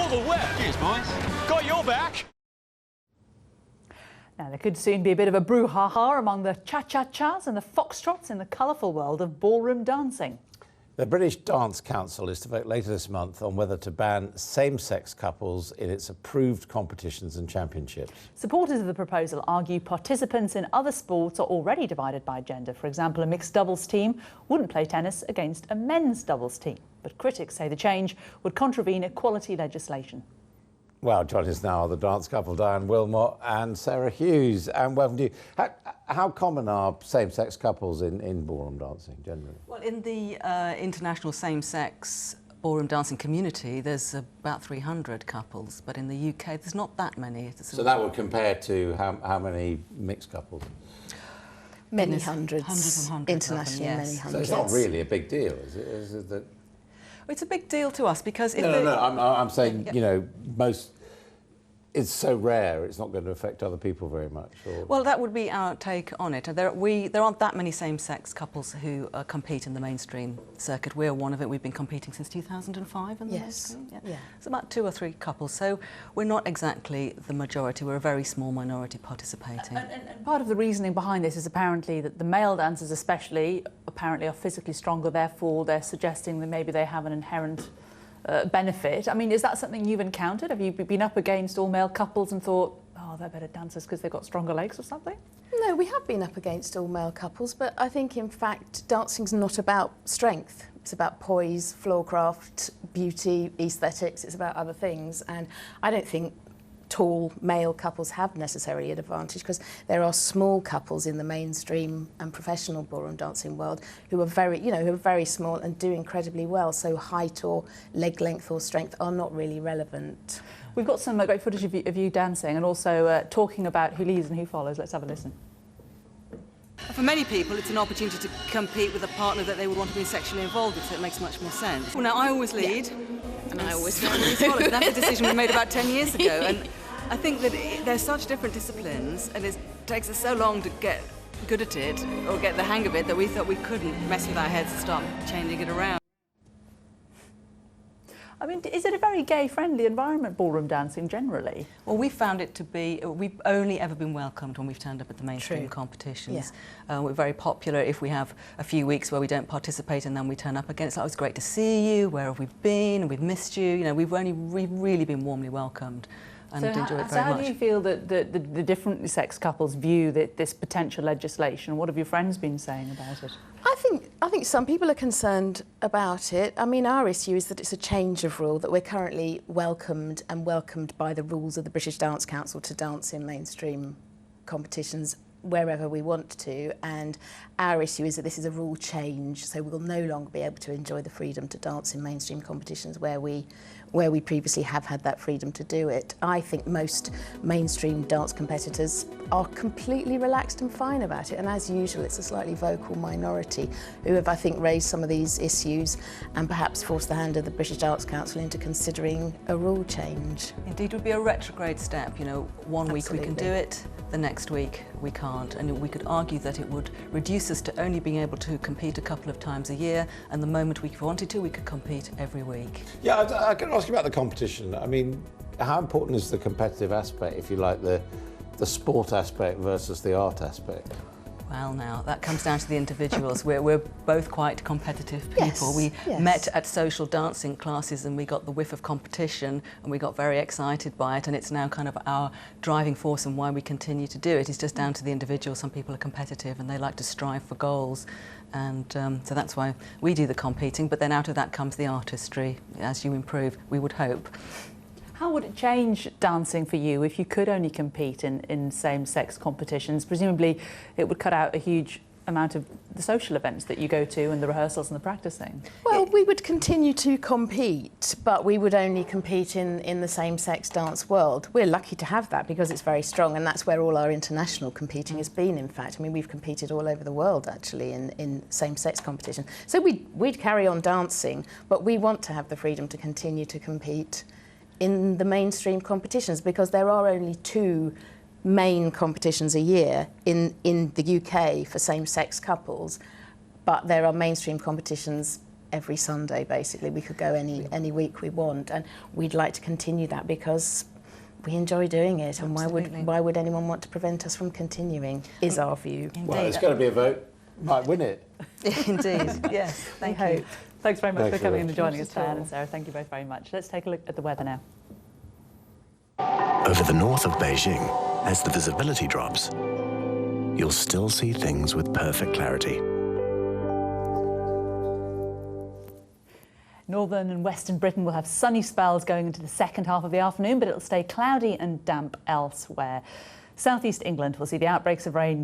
all the way. Cheers, boys. Got your back. Now, there could soon be a bit of a brouhaha among the cha-cha-chas and the foxtrots in the colourful world of ballroom dancing. The British Dance Council is to vote later this month on whether to ban same-sex couples in its approved competitions and championships. Supporters of the proposal argue participants in other sports are already divided by gender. For example, a mixed doubles team wouldn't play tennis against a men's doubles team. But critics say the change would contravene equality legislation. Well, joining us now are the dance couple Diane, Willmott and Sarah Hughes. And welcome to you. How common are same-sex couples in ballroom dancing generally? Well, in the international same-sex ballroom dancing community, there's about 300 couples, but in the UK, there's not that many. So that would compare to how many mixed couples? Many hundreds. Hundreds and hundreds. Internationally, Of them, yes. many hundreds. So it's not really a big deal, is it? Is it that... It's a big deal to us because... No, I'm saying, you know, it's so rare, it's not going to affect other people very much. Or... Well, that would be our take on it. There aren't that many same-sex couples who compete in the mainstream circuit. We're one of it. We've been competing since 2005 in the mainstream. Yeah. It's about 2 or 3 couples, so we're not exactly the majority. We're a very small minority participating. And part of the reasoning behind this is apparently that the male dancers especially apparently are physically stronger, therefore they're suggesting that maybe they have an inherent benefit. I mean, is that something you've encountered? Have you been up against all-male couples and thought, oh, they're better dancers because they've got stronger legs or something? No, we have been up against all-male couples, but I think, in fact, dancing's not about strength. It's about poise, floorcraft, beauty, aesthetics. It's about other things. And I don't think tall male couples have necessarily an advantage, because there are small couples in the mainstream and professional ballroom dancing world who are very small and do incredibly well. So height or leg length or strength are not really relevant. We've got some great footage of you dancing and also talking about who leads and who follows. Let's have a listen. For many people, it's an opportunity to compete with a partner that they would want to be sexually involved with, so it makes much more sense. Well, now, I always lead. Yeah. And I always follow. That's a decision we made about 10 years ago. And I think that they're such different disciplines, and it takes us so long to get good at it or get the hang of it that we thought we couldn't mess with our heads and start changing it around. I mean, is it a very gay-friendly environment, ballroom dancing, generally? Well, we found it to be... We've only ever been welcomed when we've turned up at the mainstream competitions. Yeah. We're very popular if we have a few weeks where we don't participate and then we turn up again. It's like, oh, it's great to see you, where have we been, and we've missed you. You know, we've really been warmly welcomed and enjoyed it very much. So how do you feel that the different sex couples view this potential legislation? What have your friends been saying about it? I think some people are concerned about it. I mean, our issue is that it's a change of rule, that we're currently welcomed by the rules of the British Dance Council to dance in mainstream competitions wherever we want to, and our issue is that this is a rule change, so we'll no longer be able to enjoy the freedom to dance in mainstream competitions where we previously have had that freedom to do it. I think most mainstream dance competitors are completely relaxed and fine about it, and as usual it's a slightly vocal minority who have, I think, raised some of these issues and perhaps forced the hand of the British Dance Council into considering a rule change. Indeed, it would be a retrograde step. You know, one week we can do it, the next week we can't, and we could argue that it would reduce us to only being able to compete a couple of times a year, and the moment we wanted to, we could compete every week. Yeah, I can ask you about the competition. I mean, how important is the competitive aspect, if you like, the sport aspect versus the art aspect? Well, now, that comes down to the individuals. We're both quite competitive people. Yes, we met at social dancing classes and we got the whiff of competition and we got very excited by it, and it's now kind of our driving force and why we continue to do it. It's just down to the individual. Some people are competitive and they like to strive for goals, and so that's why we do the competing, but then out of that comes the artistry. As you improve, we would hope. How would it change dancing for you if you could only compete in same-sex competitions? Presumably it would cut out a huge amount of the social events that you go to and the rehearsals and the practicing. Well, we would continue to compete, but we would only compete in the same-sex dance world. We're lucky to have that because it's very strong, and that's where all our international competing has been, in fact. I mean, we've competed all over the world, actually, in same-sex competition. So we'd carry on dancing, but we want to have the freedom to continue to compete in the mainstream competitions, because there are only 2 main competitions a year in the UK for same-sex couples, but there are mainstream competitions every Sunday, basically. We could go any week we want, and we'd like to continue that because we enjoy doing it, and why would anyone want to prevent us from continuing, is our view. Indeed. Well, it's going to be a vote. Might win it. Indeed, yes. Thank you. Thanks very much Thanks for coming in very and joining us, Thanks at all. Diane and Sarah. Thank you both very much. Let's take a look at the weather now. Over the north of Beijing, as the visibility drops, you'll still see things with perfect clarity. Northern and western Britain will have sunny spells going into the second half of the afternoon, but it'll stay cloudy and damp elsewhere. Southeast England will see the outbreaks of rain